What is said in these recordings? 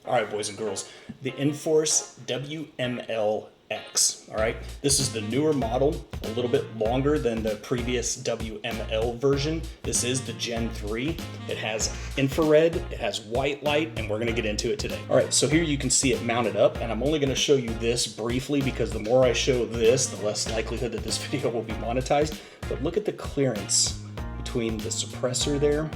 All right, boys and girls, the Inforce WMLx, all right? This is the newer model, a little bit longer than the previous WML version. This is the Gen 3. It has infrared, it has white light, and we're gonna get into it today. All right, so here you can see it mounted up, and I'm only gonna show you this briefly because the more I show this, the less likelihood that this video will be monetized. But look at the clearance between the suppressor there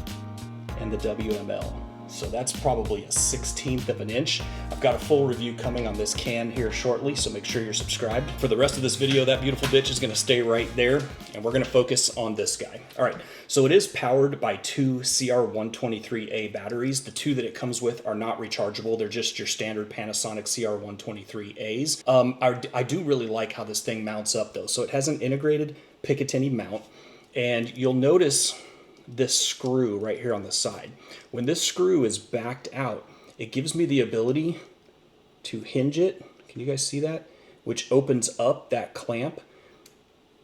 and the WML. So that's probably a 1/16 of an inch. I've got a full review coming on this can here shortly, so make sure you're subscribed. For the rest of this video, that beautiful bitch is gonna stay right there, and we're gonna focus on this guy. All right, so it is powered by two CR123A batteries. The two that it comes with are not rechargeable. They're just your standard Panasonic CR123As. I do really like how this thing mounts up though. So it has an integrated Picatinny mount, and you'll notice this screw right here on the side. When this screw is backed out, it gives me the ability to hinge it. Can you guys see that? Which opens up that clamp,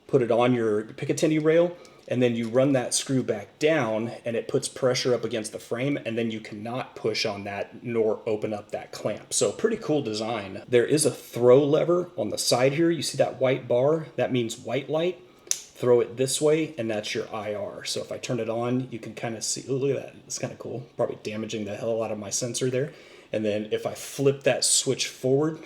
put it on your Picatinny rail, and then you run that screw back down and it puts pressure up against the frame, and then you cannot push on that nor open up that clamp. So pretty cool design. There is a throw lever on the side here. You see that white bar? That means white light. Throw it this way, and that's your IR. So if I turn it on, you can kind of see, oh, look at that, it's kind of cool. Probably damaging the hell out of my sensor there. And then if I flip that switch forward,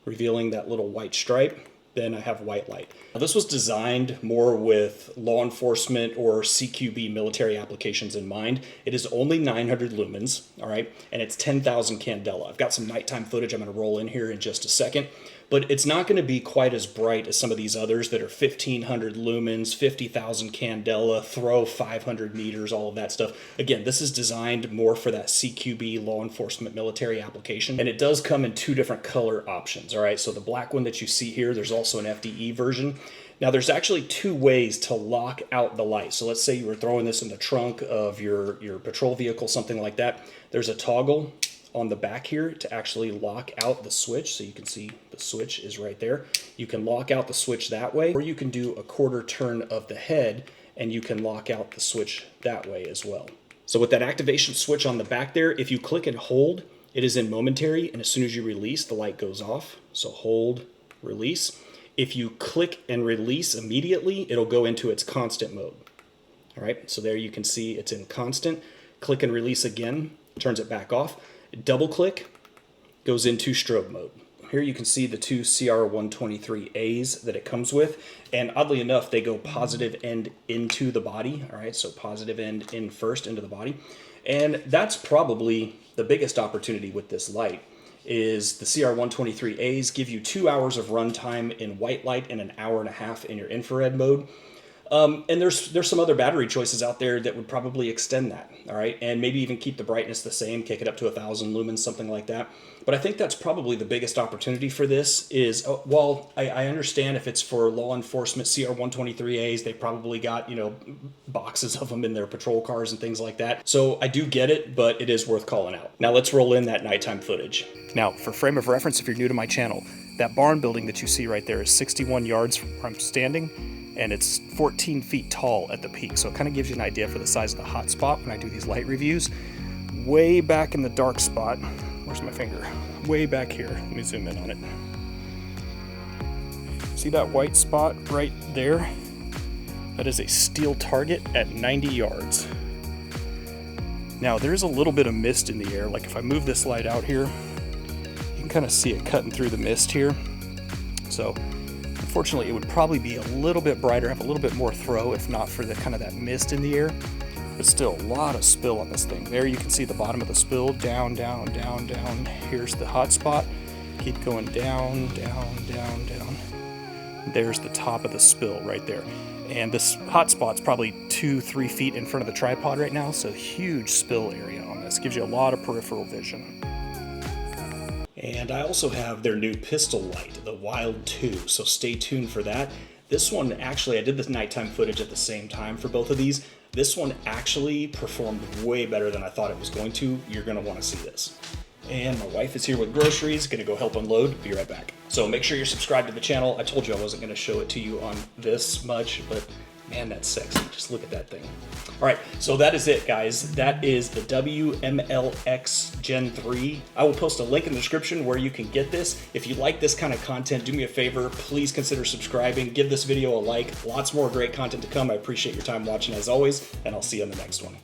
revealing that little white stripe, then I have white light. Now, this was designed more with law enforcement or CQB military applications in mind. It is only 900 lumens, all right, and it's 10,000 candela. I've got some nighttime footage I'm gonna roll in here in just a second, but it's not gonna be quite as bright as some of these others that are 1,500 lumens, 50,000 candela, throw 500 meters, all of that stuff. Again, this is designed more for that CQB law enforcement military application, and it does come in two different color options, all right? So the black one that you see here, there's also an FDE version. Now there's actually two ways to lock out the light. So let's say you were throwing this in the trunk of your patrol vehicle, something like that. There's a toggle on the back here to actually lock out the switch. So you can see the switch is right there. You can lock out the switch that way, or you can do a quarter turn of the head and you can lock out the switch that way as well. So with that activation switch on the back there, if you click and hold, it is in momentary, and as soon as you release, the light goes off. So hold, release. If you click and release immediately, it'll go into its constant mode. All right, so there you can see it's in constant. Click and release again, turns it back off. Double click, goes into strobe mode. Here you can see the two CR123As that it comes with, and oddly enough, they go positive end into the body, all right? So positive end in first into the body. And that's probably the biggest opportunity with this light, is the CR123As give you 2 hours of runtime in white light and an hour and a half in your infrared mode. And there's some other battery choices out there that would probably extend that, all right? And maybe even keep the brightness the same, kick it up to 1,000 lumens, something like that. But I think that's probably the biggest opportunity for this is, while I understand if it's for law enforcement CR123As, they probably got, you know, boxes of them in their patrol cars and things like that. So I do get it, but it is worth calling out. Now let's roll in that nighttime footage. Now, for frame of reference, if you're new to my channel, that barn building that you see right there is 61 yards from where I'm standing, and it's 14 feet tall at the peak. So it kind of gives you an idea for the size of the hot spot when I do these light reviews. Way back in the dark spot, where's my finger? Way back here, let me zoom in on it. See that white spot right there? That is a steel target at 90 yards. Now there's a little bit of mist in the air. Like if I move this light out here, you can kind of see it cutting through the mist here. So unfortunately, it would probably be a little bit brighter, have a little bit more throw, if not for the kind of that mist in the air. But still, a lot of spill on this thing. There you can see the bottom of the spill, down, down, down, down. Here's the hot spot. Keep going down, down, down, down. There's the top of the spill right there. And this hot spot's probably 2-3 feet in front of the tripod right now, so huge spill area on this. Gives you a lot of peripheral vision. And I also have their new pistol light, the Wild 2, so stay tuned for that. This one, actually, I did this nighttime footage at the same time for both of these. This one actually performed way better than I thought it was going to. You're gonna wanna see this. And my wife is here with groceries, gonna go help unload, be right back. So make sure you're subscribed to the channel. I told you I wasn't gonna show it to you on this much, but Man, that's sexy. Just look at that thing. All right, so that is it, guys. That is the WMLx Gen 3. I will post a link in the description where you can get this. If you like this kind of content, do me a favor. Please consider subscribing. Give this video a like. Lots more great content to come. I appreciate your time watching as always, and I'll see you on the next one.